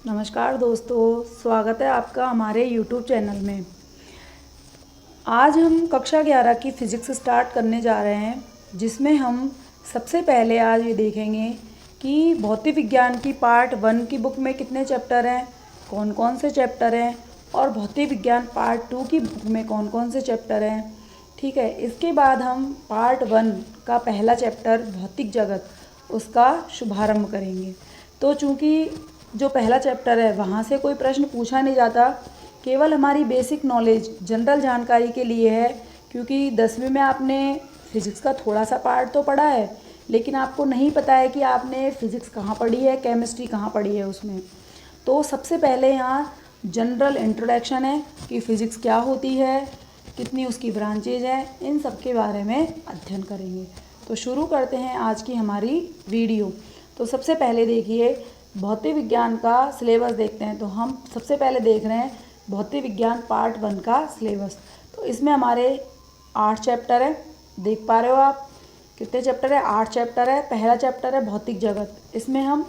नमस्कार दोस्तों, स्वागत है आपका हमारे YouTube चैनल में। आज हम कक्षा 11 की फ़िज़िक्स स्टार्ट करने जा रहे हैं, जिसमें हम सबसे पहले आज ये देखेंगे कि भौतिक विज्ञान की पार्ट 1 की बुक में कितने चैप्टर हैं, कौन कौन से चैप्टर हैं, और भौतिक विज्ञान पार्ट 2 की बुक में कौन कौन से चैप्टर हैं। ठीक है, इसके बाद हम पार्ट 1 का पहला चैप्टर भौतिक जगत उसका शुभारंभ करेंगे। तो चूँकि जो पहला चैप्टर है वहाँ से कोई प्रश्न पूछा नहीं जाता, केवल हमारी बेसिक नॉलेज जनरल जानकारी के लिए है, क्योंकि 10वीं में आपने फ़िज़िक्स का थोड़ा सा पार्ट तो पढ़ा है, लेकिन आपको नहीं पता है कि आपने फ़िज़िक्स कहाँ पढ़ी है, केमिस्ट्री कहाँ पढ़ी है उसमें। तो सबसे पहले यहाँ जनरल इंट्रोडक्शन है कि फ़िज़िक्स क्या होती है, कितनी उसकी ब्रांचेज हैं, इन सब के बारे में अध्ययन करेंगे। तो शुरू करते हैं आज की हमारी वीडियो। तो सबसे पहले देखिए, भौतिक विज्ञान का सिलेबस देखते हैं। तो हम सबसे पहले देख रहे हैं भौतिक विज्ञान पार्ट 1 का सिलेबस। तो इसमें हमारे 8 चैप्टर है, देख पा रहे हो आप कितने चैप्टर है, 8 चैप्टर है। पहला चैप्टर है भौतिक जगत। इसमें हम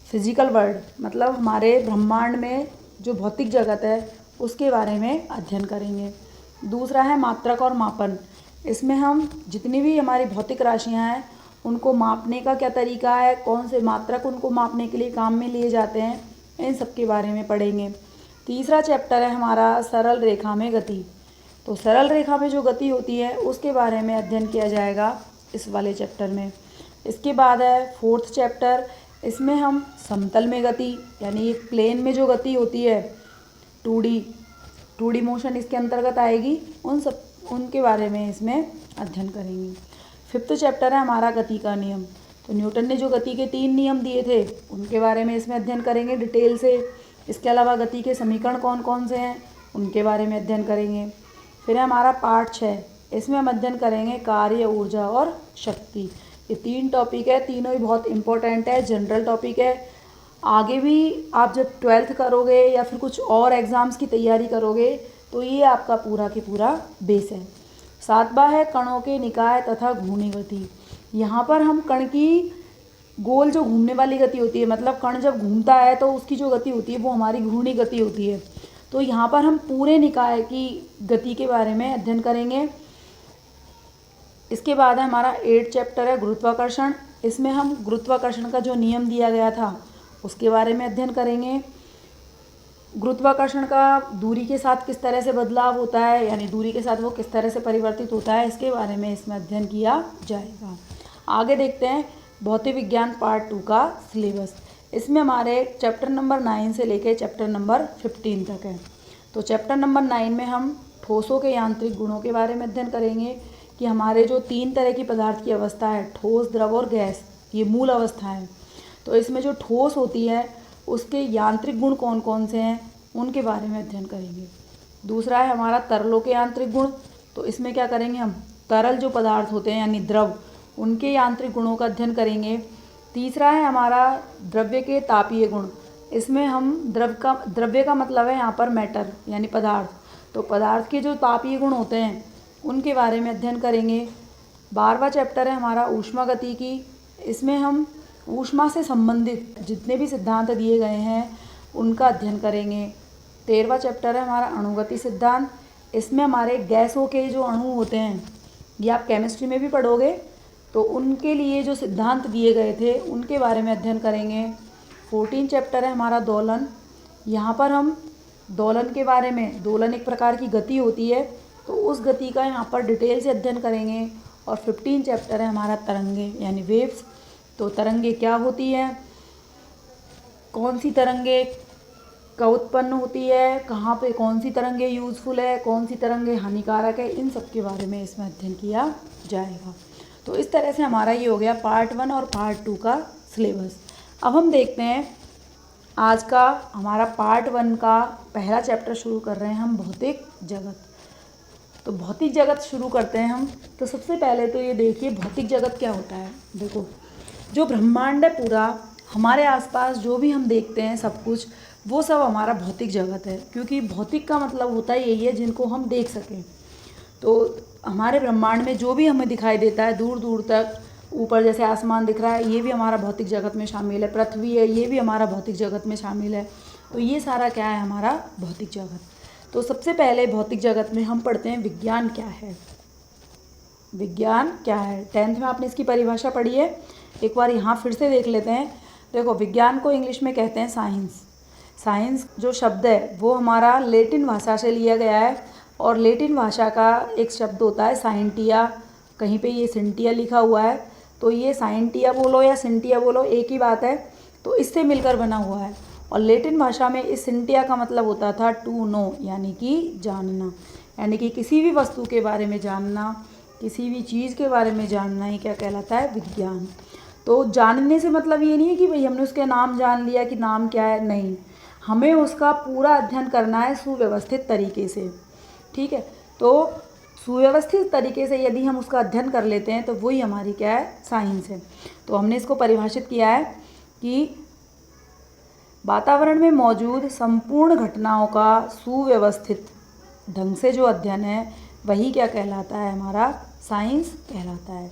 फिजिकल वर्ल्ड मतलब हमारे ब्रह्मांड में जो भौतिक जगत है उसके बारे में अध्ययन करेंगे। दूसरा है मात्रक और मापन। इसमें हम जितनी भी हमारी भौतिक राशियाँ हैं उनको मापने का क्या तरीका है, कौन से मात्रक उनको मापने के लिए काम में लिए जाते हैं, इन सब के बारे में पढ़ेंगे। तीसरा चैप्टर है हमारा सरल रेखा में गति। तो सरल रेखा में जो गति होती है उसके बारे में अध्ययन किया जाएगा इस वाले चैप्टर में। इसके बाद है 4th चैप्टर। इसमें हम समतल में गति यानी एक प्लेन में जो गति होती है 2D मोशन इसके अंतर्गत आएगी, उनके बारे में इसमें अध्ययन करेंगे। 5th चैप्टर है हमारा गति का नियम। तो न्यूटन ने जो गति के 3 नियम दिए थे उनके बारे में इसमें अध्ययन करेंगे डिटेल से। इसके अलावा गति के समीकरण कौन कौन से हैं उनके बारे में अध्ययन करेंगे। फिर है हमारा पार्ट 6। इसमें हम अध्ययन करेंगे कार्य, ऊर्जा और शक्ति। ये 3 टॉपिक है, तीनों ही बहुत इंपॉर्टेंट है, जनरल टॉपिक है। आगे भी आप जब 12th करोगे या फिर कुछ और एग्ज़ाम्स की तैयारी करोगे तो ये आपका पूरा की पूरा बेस है। 7वां है कणों के निकाय तथा घूर्णी गति। यहाँ पर हम कण की गोल जो घूमने वाली गति होती है, मतलब कण जब घूमता है तो उसकी जो गति होती है वो हमारी घूर्णी गति होती है। तो यहाँ पर हम पूरे निकाय की गति के बारे में अध्ययन करेंगे। इसके बाद है हमारा 8 चैप्टर है गुरुत्वाकर्षण। इसमें हम गुरुत्वाकर्षण का जो नियम दिया गया था उसके बारे में अध्ययन करेंगे। गुरुत्वाकर्षण का दूरी के साथ किस तरह से बदलाव होता है, यानी दूरी के साथ वो किस तरह से परिवर्तित होता है, इसके बारे में इसमें अध्ययन किया जाएगा। आगे देखते हैं भौतिक विज्ञान पार्ट 2 का सिलेबस। इसमें हमारे चैप्टर नंबर 9 से लेकर चैप्टर नंबर 15 तक है। तो चैप्टर नंबर 9 में हम ठोसों के यांत्रिक गुणों के बारे में अध्ययन करेंगे कि हमारे जो 3 तरह की पदार्थ की अवस्था है, ठोस, द्रव और गैस, ये मूल अवस्था है। तो इसमें जो ठोस होती है उसके यांत्रिक गुण कौन कौन से हैं उनके बारे में अध्ययन करेंगे। दूसरा है हमारा तरलों के यांत्रिक गुण। तो इसमें क्या करेंगे, हम तरल जो पदार्थ होते हैं यानी द्रव, उनके यांत्रिक गुणों का अध्ययन करेंगे। तीसरा है हमारा द्रव्य के तापीय गुण। इसमें हम द्रव्य का मतलब है यहाँ पर मैटर यानी पदार्थ, तो पदार्थ के जो तापीय गुण होते हैं उनके बारे में अध्ययन करेंगे। 12वां चैप्टर है हमारा ऊष्मा गति की। इसमें हम ऊष्मा से संबंधित जितने भी सिद्धांत दिए गए हैं उनका अध्ययन करेंगे। 13वां चैप्टर है हमारा अणुगति सिद्धांत। इसमें हमारे गैसों के जो अणु होते हैं, ये आप केमिस्ट्री में भी पढ़ोगे, तो उनके लिए जो सिद्धांत दिए गए थे उनके बारे में अध्ययन करेंगे। 14 चैप्टर है हमारा दोलन। यहाँ पर हम दोलन के बारे में, दोलन एक प्रकार की गति होती है, तो उस गति का यहाँ पर डिटेल से अध्ययन करेंगे। और 15 चैप्टर है हमारा तरंगे यानी वेव्स। तो तरंगे क्या होती हैं, कौन सी तरंगे कब उत्पन्न होती है, कहाँ पे कौन सी तरंगे यूज़फुल है, कौन सी तरंगे हानिकारक है, इन सब के बारे में इसमें अध्ययन किया जाएगा। तो इस तरह से हमारा ये हो गया पार्ट 1 और पार्ट 2 का सिलेबस। अब हम देखते हैं आज का हमारा पार्ट 1 का पहला चैप्टर शुरू कर रहे हैं हम भौतिक जगत। तो भौतिक जगत शुरू करते हैं हम। तो सबसे पहले तो ये देखिए भौतिक जगत क्या होता है। देखो, जो ब्रह्मांड है पूरा, हमारे आसपास जो भी हम देखते हैं सब कुछ, वो सब हमारा भौतिक जगत है, क्योंकि भौतिक का मतलब होता है यही है जिनको हम देख सकें। तो हमारे ब्रह्मांड में जो भी हमें दिखाई देता है दूर दूर तक, ऊपर जैसे आसमान दिख रहा है, ये भी हमारा भौतिक जगत में शामिल है। पृथ्वी है, ये भी हमारा भौतिक जगत में शामिल है। तो ये सारा क्या है, हमारा भौतिक जगत। तो सबसे पहले भौतिक जगत में हम पढ़ते हैं विज्ञान क्या है। विज्ञान क्या है, 10th में आपने इसकी परिभाषा पढ़ी है, एक बार यहाँ फिर से देख लेते हैं। देखो, विज्ञान को इंग्लिश में कहते हैं साइंस। साइंस जो शब्द है वो हमारा लैटिन भाषा से लिया गया है, और लैटिन भाषा का एक शब्द होता है साइंटिया। कहीं पे ये सिंटिया लिखा हुआ है, तो ये साइंटिया बोलो या सिंटिया बोलो एक ही बात है। तो इससे मिलकर बना हुआ है। और लैटिन भाषा में इस सिंटिया का मतलब होता था टू नो, यानी कि जानना, यानी कि किसी भी वस्तु के बारे में जानना, किसी भी चीज़ के बारे में जानना ही क्या कहलाता है, विज्ञान। तो जानने से मतलब ये नहीं है कि भाई हमने उसके नाम जान लिया कि नाम क्या है, नहीं, हमें उसका पूरा अध्ययन करना है सुव्यवस्थित तरीके से। ठीक है, तो सुव्यवस्थित तरीके से यदि हम उसका अध्ययन कर लेते हैं तो वही हमारी क्या है, साइंस है। तो हमने इसको परिभाषित किया है कि वातावरण में मौजूद संपूर्ण घटनाओं का सुव्यवस्थित ढंग से जो अध्ययन है वही क्या कहलाता है, हमारा साइंस कहलाता है।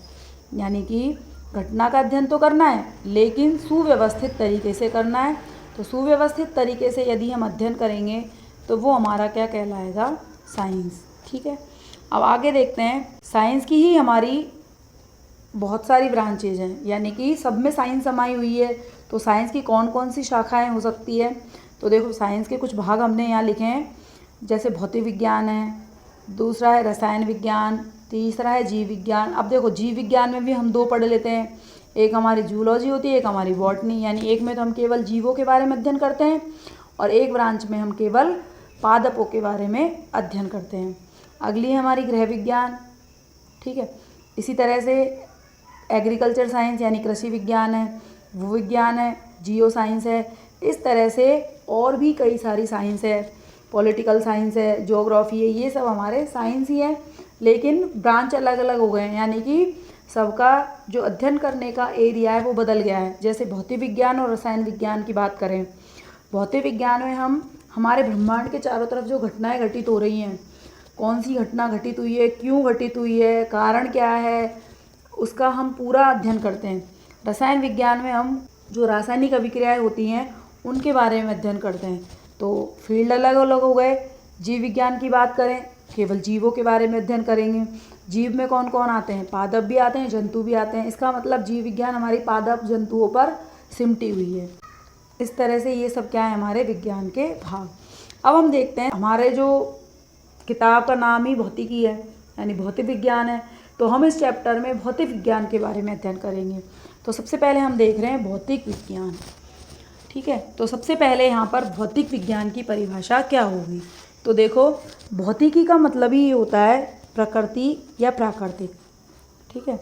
यानी कि घटना का अध्ययन तो करना है लेकिन सुव्यवस्थित तरीके से करना है। तो सुव्यवस्थित तरीके से यदि हम अध्ययन करेंगे तो वो हमारा क्या कहलाएगा, साइंस। ठीक है, अब आगे देखते हैं। साइंस की ही हमारी बहुत सारी ब्रांचेज हैं, यानी कि सब में साइंस समाई हुई है। तो साइंस की कौन कौन सी शाखाएं हो सकती है, तो देखो साइंस के कुछ भाग हमने यहाँ लिखे हैं, जैसे भौतिक विज्ञान है, दूसरा है रसायन विज्ञान, तीसरा है जीव विज्ञान। अब देखो जीव विज्ञान में भी हम दो पढ़ लेते हैं, एक हमारी जूलॉजी होती है, एक हमारी बॉटनी। यानी एक में तो हम केवल जीवों के बारे में अध्ययन करते हैं और एक ब्रांच में हम केवल पादपों के बारे में अध्ययन करते हैं। अगली है हमारी गृह विज्ञान। ठीक है, इसी तरह से एग्रीकल्चर साइंस यानी कृषि विज्ञान है, भू विज्ञान है, जियो साइंस है। इस तरह से और भी कई सारी साइंस है, पॉलिटिकल साइंस है, ज्योग्राफी है, ये सब हमारे साइंस ही है, लेकिन ब्रांच अलग अलग हो गए हैं। यानी कि सबका जो अध्ययन करने का एरिया है वो बदल गया है। जैसे भौतिक विज्ञान और रसायन विज्ञान की बात करें, भौतिक विज्ञान में हम हमारे ब्रह्मांड के चारों तरफ जो घटनाएं घटित हो रही हैं, कौन सी घटना घटित हुई है, क्यों घटित हुई है, कारण क्या है, उसका हम पूरा अध्ययन करते हैं। रसायन विज्ञान में हम जो रासायनिक अभिक्रियाएं होती हैं उनके बारे में अध्ययन करते हैं। तो फील्ड अलग अलग हो गए। जीव विज्ञान की बात करें, केवल जीवों के बारे में अध्ययन करेंगे। जीव में कौन कौन आते हैं, पादप भी आते हैं, जंतु भी आते हैं। इसका मतलब जीव विज्ञान हमारी पादप जंतुओं पर सिमटी हुई है। इस तरह से ये सब क्या है, हमारे विज्ञान के भाग। अब हम देखते हैं, हमारे जो किताब का नाम ही भौतिकी है यानी भौतिक विज्ञान है, तो हम इस चैप्टर में भौतिक विज्ञान के बारे में अध्ययन करेंगे। तो सबसे पहले हम देख रहे हैं भौतिक विज्ञान। ठीक है, तो सबसे पहले यहाँ पर भौतिक विज्ञान की परिभाषा क्या होगी। तो देखो, भौतिकी का मतलब ही होता है प्रकृति या प्राकृतिक। ठीक है,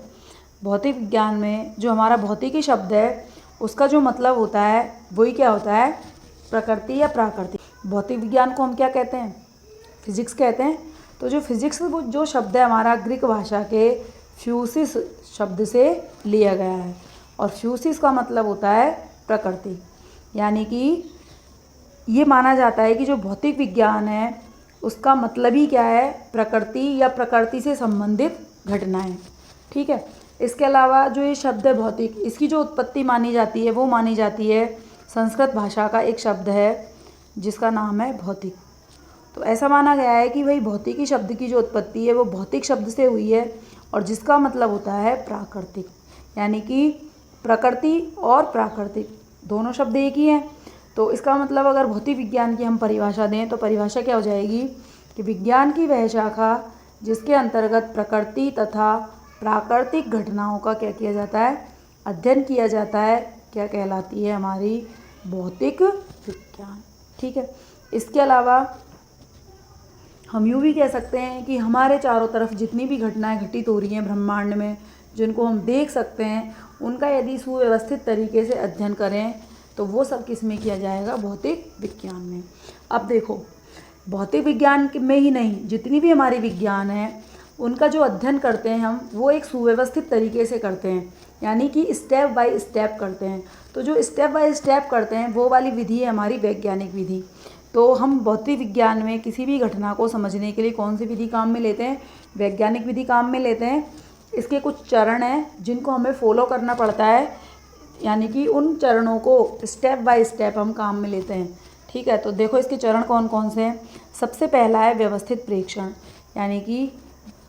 भौतिक विज्ञान में जो हमारा भौतिकी शब्द है उसका जो मतलब होता है वही क्या होता है, प्रकृति या प्राकृतिक। भौतिक विज्ञान को हम क्या कहते हैं, फिजिक्स कहते हैं। तो जो फिजिक्स जो शब्द है हमारा ग्रीक भाषा के फ्यूसिस शब्द से लिया गया है, और फ्यूसिस का मतलब होता है प्रकृति। यानी कि ये माना जाता है कि जो भौतिक विज्ञान है उसका मतलब ही क्या है, प्रकृति या प्रकृति से संबंधित घटनाएं। ठीक है, इसके अलावा जो ये शब्द है भौतिक, इसकी जो उत्पत्ति मानी जाती है वो मानी जाती है संस्कृत भाषा का एक शब्द है जिसका नाम है भौतिक। तो ऐसा माना गया है कि भाई भौतिकी शब्द की जो उत्पत्ति है वो भौतिक शब्द से हुई है, और जिसका मतलब होता है प्राकृतिक। यानी कि प्रकृति और प्राकृतिक दोनों शब्द एक ही हैं। तो इसका मतलब अगर भौतिक विज्ञान की हम परिभाषा दें तो परिभाषा क्या हो जाएगी कि विज्ञान की वह शाखा जिसके अंतर्गत प्रकृति तथा प्राकृतिक घटनाओं का क्या किया जाता है, अध्ययन किया जाता है, क्या कहलाती है, हमारी भौतिक विज्ञान। ठीक है, इसके अलावा हम यूँ भी कह सकते हैं कि हमारे चारों तरफ जितनी भी घटनाएं घटित हो रही हैं ब्रह्मांड में, जिनको हम देख सकते हैं, उनका यदि सुव्यवस्थित तरीके से अध्ययन करें तो वो सब किस में किया जाएगा, भौतिक विज्ञान में। अब देखो, भौतिक विज्ञान में ही नहीं, जितनी भी हमारी विज्ञान है उनका जो अध्ययन करते हैं हम, वो एक सुव्यवस्थित तरीके से करते हैं, यानी कि स्टेप बाय स्टेप करते हैं। तो जो स्टेप बाय स्टेप करते हैं वो वाली विधि है हमारी वैज्ञानिक विधि। तो हम भौतिक विज्ञान में किसी भी घटना को समझने के लिए कौन सी विधि काम में लेते हैं, वैज्ञानिक विधि काम में लेते हैं। इसके कुछ चरण हैं जिनको हमें फॉलो करना पड़ता है, यानी कि उन चरणों को स्टेप बाय स्टेप हम काम में लेते हैं। ठीक है, तो देखो इसके चरण कौन कौन से हैं। सबसे पहला है व्यवस्थित प्रेक्षण, यानी कि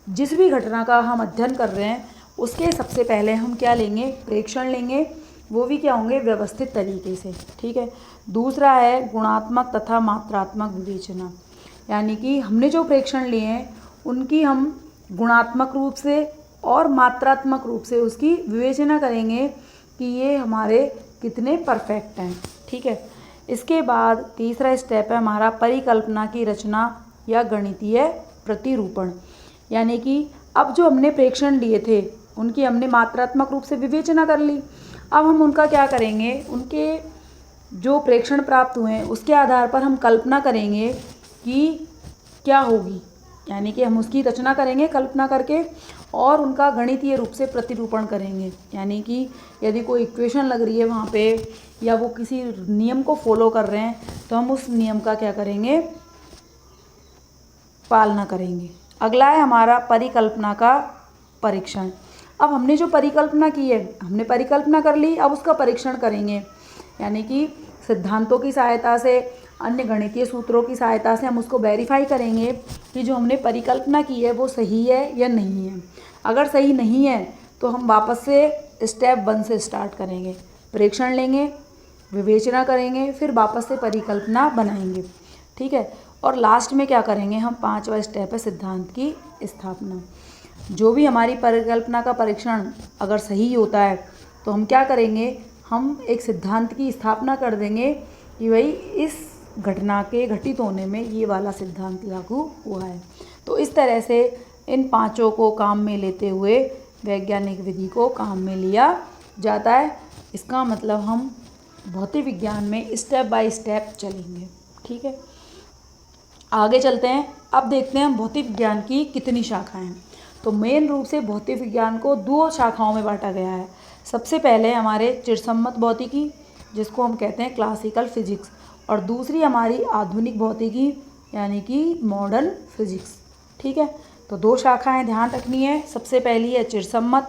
जिस भी घटना का हम अध्ययन कर रहे हैं उसके सबसे पहले हम क्या लेंगे, प्रेक्षण लेंगे, वो भी क्या होंगे, व्यवस्थित तरीके से। ठीक है। दूसरा है गुणात्मक तथा मात्रात्मक विवेचना, यानी कि हमने जो प्रेक्षण लिए हैं उनकी हम गुणात्मक रूप से और मात्रात्मक रूप से उसकी विवेचना करेंगे कि ये हमारे कितने परफेक्ट हैं। ठीक है। इसके बाद तीसरा स्टेप है हमारा परिकल्पना की रचना या गणितीय प्रतिरूपण, यानी कि अब जो हमने प्रेक्षण लिए थे उनकी हमने मात्रात्मक रूप से विवेचना कर ली। अब हम उनका क्या करेंगे, उनके जो प्रेक्षण प्राप्त हुए हैं उसके आधार पर हम कल्पना करेंगे कि क्या होगी, यानी कि हम उसकी रचना करेंगे कल्पना करके और उनका गणितीय रूप से प्रतिरूपण करेंगे, यानी कि यदि कोई इक्वेशन लग रही है वहाँ पे या वो किसी नियम को फॉलो कर रहे हैं तो हम उस नियम का क्या करेंगे, पालना करेंगे। अगला है हमारा परिकल्पना का परीक्षण। अब हमने जो परिकल्पना की है, हमने परिकल्पना कर ली, अब उसका परीक्षण करेंगे, यानी कि सिद्धांतों की सहायता से, अन्य गणितीय सूत्रों की सहायता से हम उसको वेरीफाई करेंगे कि जो हमने परिकल्पना की है वो सही है या नहीं है। अगर सही नहीं है तो हम वापस से स्टेप 1 से स्टार्ट करेंगे, परीक्षण लेंगे, विवेचना करेंगे, फिर वापस से परिकल्पना बनाएंगे। ठीक है। और लास्ट में क्या करेंगे, हम 5वां स्टेप है सिद्धांत की स्थापना। जो भी हमारी परिकल्पना का परीक्षण अगर सही होता है तो हम क्या करेंगे, हम एक सिद्धांत की स्थापना कर देंगे कि भाई इस घटना के घटित होने में ये वाला सिद्धांत लागू हुआ है। तो इस तरह से इन पांचों को काम में लेते हुए वैज्ञानिक विधि को काम में लिया जाता है। इसका मतलब हम भौतिक विज्ञान में स्टेप बाय स्टेप चलेंगे। ठीक है, आगे चलते हैं। अब देखते हैं भौतिक विज्ञान की कितनी शाखाएं हैं। तो मेन रूप से भौतिक विज्ञान को 2 शाखाओं में बांटा गया है। सबसे पहले हमारे चिरसम्मत भौतिकी, जिसको हम कहते हैं क्लासिकल फिजिक्स, और दूसरी हमारी आधुनिक भौतिकी यानी कि मॉडर्न फिजिक्स। ठीक है, तो 2 शाखाएं ध्यान रखनी है। सबसे पहली है चिरसम्मत।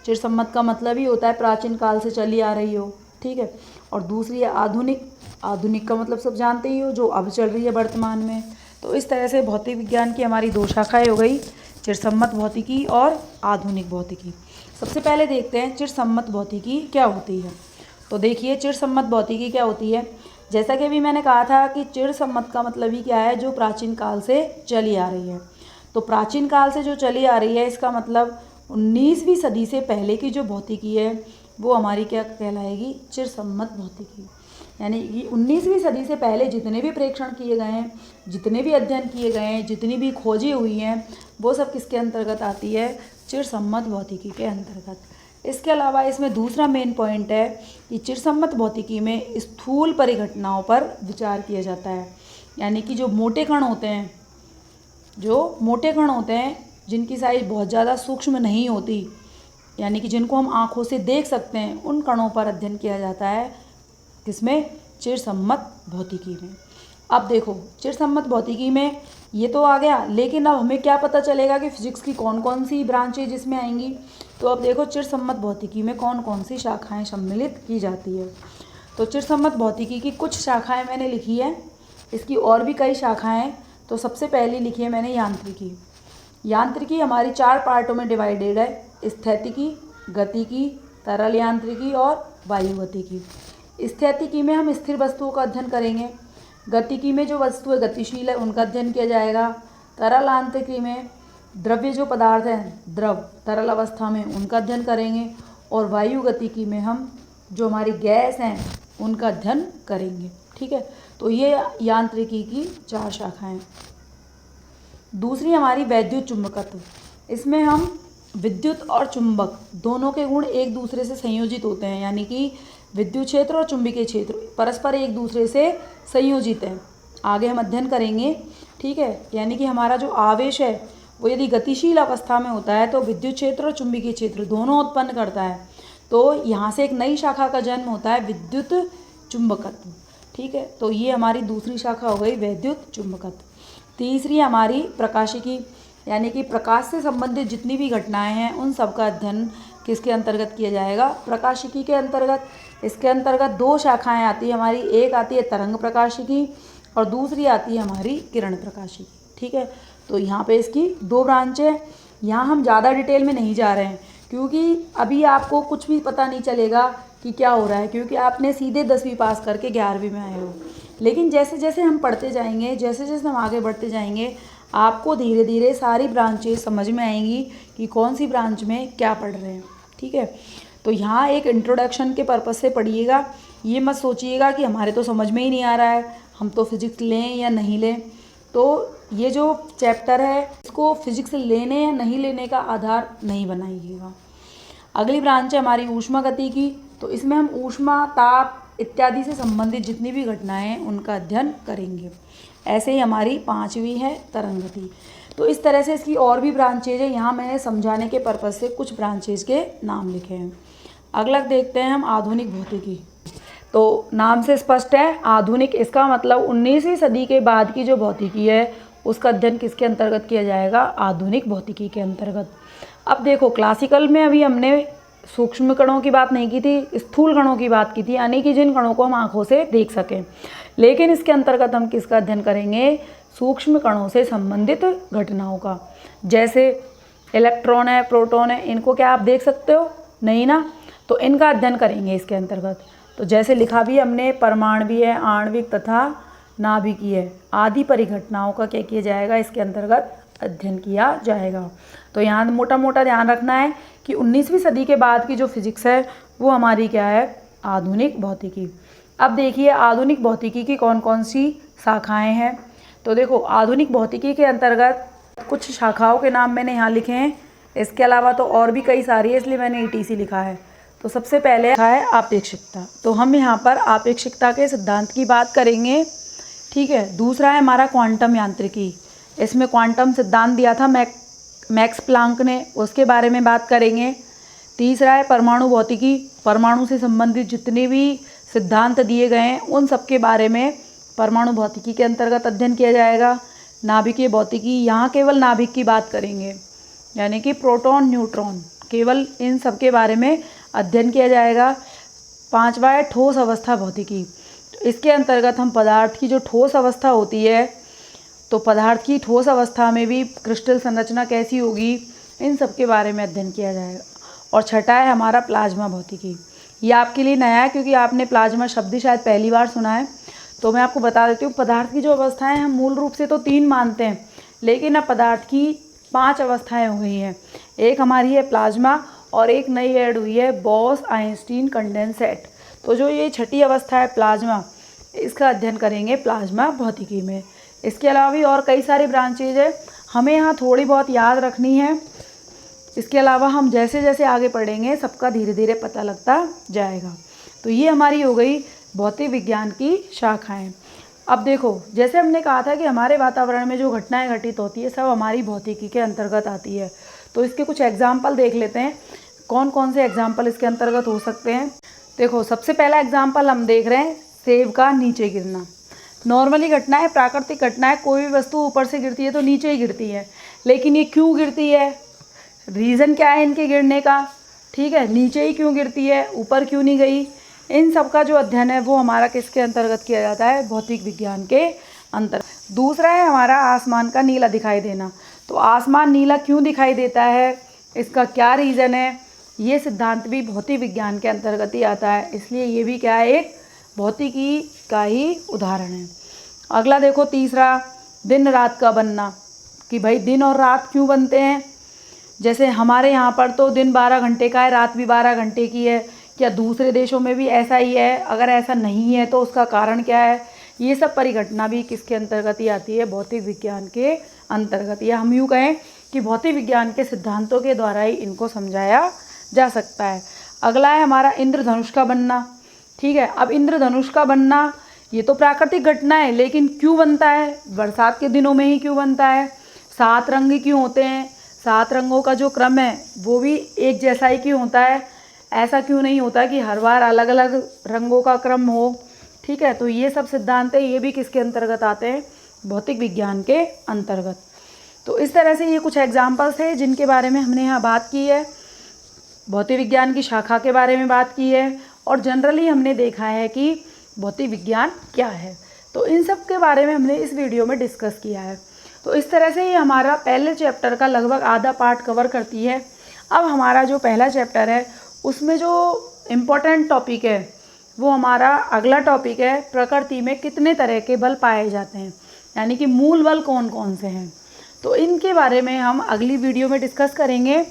चिरसम्मत का मतलब ही होता है प्राचीन काल से चली आ रही हो। ठीक है, और दूसरी है आधुनिक। आधुनिक का मतलब सब जानते ही हो, जो अब चल रही है वर्तमान में। तो इस तरह से भौतिक विज्ञान की हमारी 2 शाखाएं हो गई, चिरसम्मत भौतिकी और आधुनिक भौतिकी। सबसे पहले देखते हैं चिरसम्मत भौतिकी क्या होती है। तो देखिए चिरसम्मत भौतिकी क्या होती है। जैसा कि अभी मैंने कहा था कि चिरसम्मत का मतलब ही क्या है, जो प्राचीन काल से चली आ रही है। तो प्राचीन काल से जो चली आ रही है इसका मतलब 19वीं सदी से पहले की जो भौतिकी है वो हमारी क्या कहलाएगी, चिरसम्मत भौतिकी। यानी कि 19वीं सदी से पहले जितने भी प्रेक्षण किए गए हैं, जितने भी अध्ययन किए गए हैं, जितनी भी खोजें हुई हैं, वो सब किसके अंतर्गत आती है, चिरसम्मत भौतिकी के अंतर्गत। इसके अलावा इसमें दूसरा मेन पॉइंट है कि चिरसम्मत भौतिकी में स्थूल परिघटनाओं पर विचार किया जाता है। यानी कि जो मोटे कण होते हैं, जिनकी साइज बहुत ज़्यादा सूक्ष्म नहीं होती, यानी कि जिनको हम आँखों से देख सकते हैं, उन कणों पर अध्ययन किया जाता है किसमें, चिरसम्मत भौतिकी में। अब देखो चिरसम्मत भौतिकी में ये तो आ गया, लेकिन अब हमें क्या पता चलेगा कि फिजिक्स की कौन कौन सी ब्रांचेज इसमें आएंगी। तो अब देखो चिरसम्मत भौतिकी में कौन कौन सी शाखाएं सम्मिलित की जाती है। तो चिरसम्मत भौतिकी की कुछ शाखाएं मैंने लिखी है, इसकी और भी कई शाखाएं हैं। तो सबसे पहली लिखी है मैंने यांत्रिकी। यांत्रिकी हमारी 4 पार्टों में डिवाइडेड है, स्थैतिकी, गतिकी, तरल यांत्रिकी और वायुगतिकी। स्थैतिकी में हम स्थिर वस्तुओं का अध्ययन करेंगे। गतिकी में जो वस्तुएं गतिशील है उनका अध्ययन किया जाएगा। तरल यांत्रिकी में द्रव्य जो पदार्थ हैं, द्रव तरल अवस्था में, उनका अध्ययन करेंगे। और वायुगतिकी में हम जो हमारी गैस हैं उनका अध्ययन करेंगे। ठीक है, तो ये यांत्रिकी की 4 शाखाएं। दूसरी हमारी वैद्युत चुंबकत्व। इसमें हम विद्युत और चुंबक दोनों के गुण एक दूसरे से संयोजित होते हैं, यानी कि विद्युत क्षेत्र और चुंबकीय क्षेत्र परस्पर एक दूसरे से संयोजित हैं। आगे हम अध्ययन करेंगे। ठीक है, यानी कि हमारा जो आवेश है वो यदि गतिशील अवस्था में होता है तो विद्युत क्षेत्र और चुंबकीय क्षेत्र दोनों उत्पन्न करता है। तो यहाँ से एक नई शाखा का जन्म होता है, विद्युत चुंबकत्व। ठीक है, तो ये हमारी दूसरी शाखा हो गई, वैद्युत चुंबकत्व। तीसरी हमारी प्रकाशिकी। यानी कि प्रकाश से संबंधित जितनी भी घटनाएं हैं उन सब का अध्ययन किसके अंतर्गत किया जाएगा, प्रकाशिकी के अंतर्गत। इसके अंतर्गत दो शाखाएं आती है हमारी, एक आती है तरंग प्रकाशिकी और दूसरी आती है हमारी किरण प्रकाशिकी। ठीक है, तो यहाँ पे इसकी दो ब्रांच है। यहाँ हम ज़्यादा डिटेल में नहीं जा रहे हैं क्योंकि अभी आपको कुछ भी पता नहीं चलेगा कि क्या हो रहा है, क्योंकि आपने सीधे 10वीं पास करके 11वीं में आए हो। लेकिन जैसे जैसे हम पढ़ते जाएंगे, जैसे जैसे हम आगे बढ़ते जाएंगे, आपको धीरे धीरे सारी ब्रांचेस समझ में आएंगी कि कौन सी ब्रांच में क्या पढ़ रहे हैं। ठीक है, तो यहाँ एक इंट्रोडक्शन के पर्पज़ से पढ़िएगा। ये मत सोचिएगा कि हमारे तो समझ में ही नहीं आ रहा है, हम तो फिज़िक्स लें या नहीं लें। तो ये जो चैप्टर है इसको फिज़िक्स लेने या नहीं लेने का आधार नहीं बनाइएगा। अगली ब्रांच है हमारी ऊष्मागतिकी। तो इसमें हम ऊष्मा, ताप इत्यादि से संबंधित जितनी भी घटनाएं हैं उनका अध्ययन करेंगे। ऐसे ही हमारी 5वीं है तरंगगति। तो इस तरह से इसकी और भी ब्रांचेज है, यहाँ मैंने समझाने के पर्पज़ से कुछ ब्रांचेज के नाम लिखे हैं। अगला देखते हैं हम आधुनिक भौतिकी। तो नाम से स्पष्ट है, आधुनिक इसका मतलब 19वीं सदी के बाद की जो भौतिकी है उसका अध्ययन किसके अंतर्गत किया जाएगा, आधुनिक भौतिकी के अंतर्गत। अब देखो, क्लासिकल में अभी हमने सूक्ष्म कणों की बात नहीं की थी, स्थूल कणों की बात की थी, यानी कि जिन कणों को हम आँखों से देख सकें। लेकिन इसके अंतर्गत हम किसका अध्ययन करेंगे, सूक्ष्म कणों से संबंधित घटनाओं का। जैसे इलेक्ट्रॉन है, प्रोटॉन है, इनको क्या आप देख सकते हो, नहीं ना, तो इनका अध्ययन करेंगे इसके अंतर्गत। तो जैसे लिखा भी हमने, परमाणु है, आणविक तथा नाभिकीय आदि परिघटनाओं का क्या किया जाएगा, इसके अंतर्गत अध्ययन किया जाएगा। तो यहाँ मोटा मोटा ध्यान रखना है कि 19वीं सदी के बाद की जो फिजिक्स है वो हमारी क्या है, आधुनिक भौतिकी। अब देखिए आधुनिक भौतिकी की कौन कौन सी शाखाएं हैं। तो देखो, आधुनिक भौतिकी के अंतर्गत कुछ शाखाओं के नाम मैंने यहाँ लिखे हैं, इसके अलावा तो और भी कई सारी है, इसलिए मैंने ETC लिखा है। तो सबसे पहले है आपेक्षिकता। तो हम यहाँ पर आपेक्षिकता के सिद्धांत की बात करेंगे। ठीक है, दूसरा है हमारा क्वांटम यांत्रिकी। इसमें क्वांटम सिद्धांत दिया था मैक्स प्लांक ने, उसके बारे में बात करेंगे। तीसरा है परमाणु भौतिकी। परमाणु से संबंधित जितने भी सिद्धांत दिए गए हैं उन सब के बारे में परमाणु भौतिकी के अंतर्गत अध्ययन किया जाएगा। नाभिकीय भौतिकी, यहाँ केवल नाभिक की बात करेंगे, यानी कि प्रोटॉन, न्यूट्रॉन, केवल इन सब के बारे में अध्ययन किया जाएगा। पांचवा है ठोस अवस्था भौतिकी। तो इसके अंतर्गत हम पदार्थ की जो ठोस अवस्था होती है, तो पदार्थ की ठोस अवस्था में भी क्रिस्टल संरचना कैसी होगी, इन सब के बारे में अध्ययन किया जाएगा। और छठा है हमारा प्लाज्मा भौतिकी। ये आपके लिए नया है क्योंकि आपने प्लाज्मा शब्द शायद पहली बार सुना है। तो मैं आपको बता देती हूँ, पदार्थ की जो अवस्थाएं हम मूल रूप से तो 3 मानते हैं, लेकिन अब पदार्थ की 5 अवस्थाएं हो गई हैं। एक हमारी है प्लाज्मा और एक नई ऐड हुई है बॉस आइंस्टीन कंडेंसेट। तो जो ये छठी अवस्था है प्लाज्मा, इसका अध्ययन करेंगे प्लाज्मा भौतिकी में। इसके अलावा भी और कई सारी ब्रांचेज है, हमें यहाँ थोड़ी बहुत याद रखनी है। इसके अलावा हम जैसे जैसे आगे पढ़ेंगे सबका धीरे धीरे पता लगता जाएगा। तो ये हमारी हो गई भौतिक विज्ञान की शाखाएं। अब देखो, जैसे हमने कहा था कि हमारे वातावरण में जो घटनाएं घटित होती है सब हमारी भौतिकी के अंतर्गत आती है। तो इसके कुछ एग्जाम्पल देख लेते हैं, कौन कौन से एग्जाम्पल इसके अंतर्गत हो सकते हैं। देखो, सबसे पहला एग्जाम्पल हम देख रहे हैं सेब का नीचे गिरना। नॉर्मली घटना है, प्राकृतिक घटना है, कोई भी वस्तु ऊपर से गिरती है तो नीचे ही गिरती है, लेकिन ये क्यों गिरती है, रीज़न क्या है इनके गिरने का, ठीक है, नीचे ही क्यों गिरती है, ऊपर क्यों नहीं गई, इन सब का जो अध्ययन है वो हमारा किसके अंतर्गत किया जाता है, भौतिक विज्ञान के अंतर्गत। दूसरा है हमारा आसमान का नीला दिखाई देना। तो आसमान नीला क्यों दिखाई देता है, इसका क्या रीज़न है, ये सिद्धांत भी भौतिक विज्ञान के अंतर्गत ही आता है, इसलिए ये भी क्या है, एक भौतिकी का ही उदाहरण है। अगला देखो, तीसरा दिन रात का बनना, कि भाई दिन और रात क्यों बनते हैं। जैसे हमारे यहाँ पर तो दिन 12 घंटे का है, रात भी 12 घंटे की है, क्या दूसरे देशों में भी ऐसा ही है, अगर ऐसा नहीं है तो उसका कारण क्या है। ये सब परिघटना भी किसके अंतर्गत ही आती है, भौतिक विज्ञान के अंतर्गत, या हम यूँ कहें कि भौतिक विज्ञान के सिद्धांतों के द्वारा ही इनको समझाया जा सकता है। अगला है हमारा इंद्रधनुष का बनना। ठीक है, अब इंद्रधनुष का बनना ये तो प्राकृतिक घटना है, लेकिन क्यों बनता है, बरसात के दिनों में ही क्यों बनता है, 7 रंग क्यों होते हैं, 7 रंगों का जो क्रम है वो भी एक जैसा ही क्यों होता है, ऐसा क्यों नहीं होता कि हर बार अलग अलग रंगों का क्रम हो। ठीक है, तो ये सब सिद्धांत है, ये भी किसके अंतर्गत आते हैं, भौतिक विज्ञान के अंतर्गत। तो इस तरह से ये कुछ एग्जाम्पल्स थे जिनके बारे में हमने यहाँ बात की है। भौतिक विज्ञान की शाखा के बारे में बात की है और जनरली हमने देखा है कि भौतिक विज्ञान क्या है। तो इन सब के बारे में हमने इस वीडियो में डिस्कस किया है। तो इस तरह से ये हमारा पहले चैप्टर का लगभग आधा पार्ट कवर करती है। अब हमारा जो पहला चैप्टर है उसमें जो इम्पोर्टेंट टॉपिक है वो हमारा अगला टॉपिक है, प्रकृति में कितने तरह के बल पाए जाते हैं, यानी कि मूल बल कौन कौन से हैं। तो इनके बारे में हम अगली वीडियो में डिस्कस करेंगे।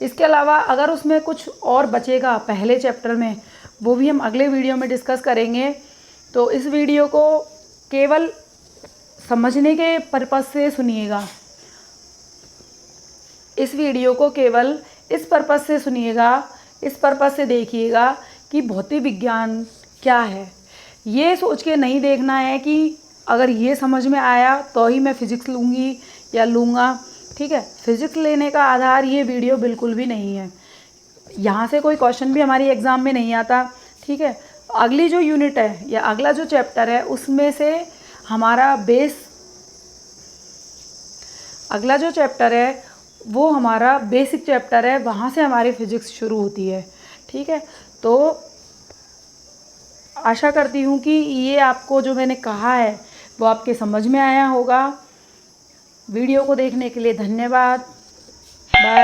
इसके अलावा अगर उसमें कुछ और बचेगा पहले चैप्टर में, वो भी हम अगले वीडियो में डिस्कस करेंगे। तो इस वीडियो को केवल समझने के पर्पज़ से सुनिएगा, इस वीडियो को केवल इस पर्पज़ से सुनिएगा, इस पर्पज़ से देखिएगा कि भौतिक विज्ञान क्या है। ये सोच के नहीं देखना है कि अगर ये समझ में आया तो ही मैं फ़िज़िक्स लूँगी या लूँगा, ठीक है। फ़िज़िक्स लेने का आधार ये वीडियो बिल्कुल भी नहीं है। यहाँ से कोई क्वेश्चन भी हमारी एग्ज़ाम में नहीं आता, ठीक है। अगली जो यूनिट है या अगला जो चैप्टर है उसमें से हमारा अगला जो चैप्टर है वो हमारा बेसिक चैप्टर है, वहाँ से हमारी फ़िज़िक्स शुरू होती है, ठीक है। तो आशा करती हूँ कि ये आपको जो मैंने कहा है वो आपके समझ में आया होगा। वीडियो को देखने के लिए धन्यवाद। बाय।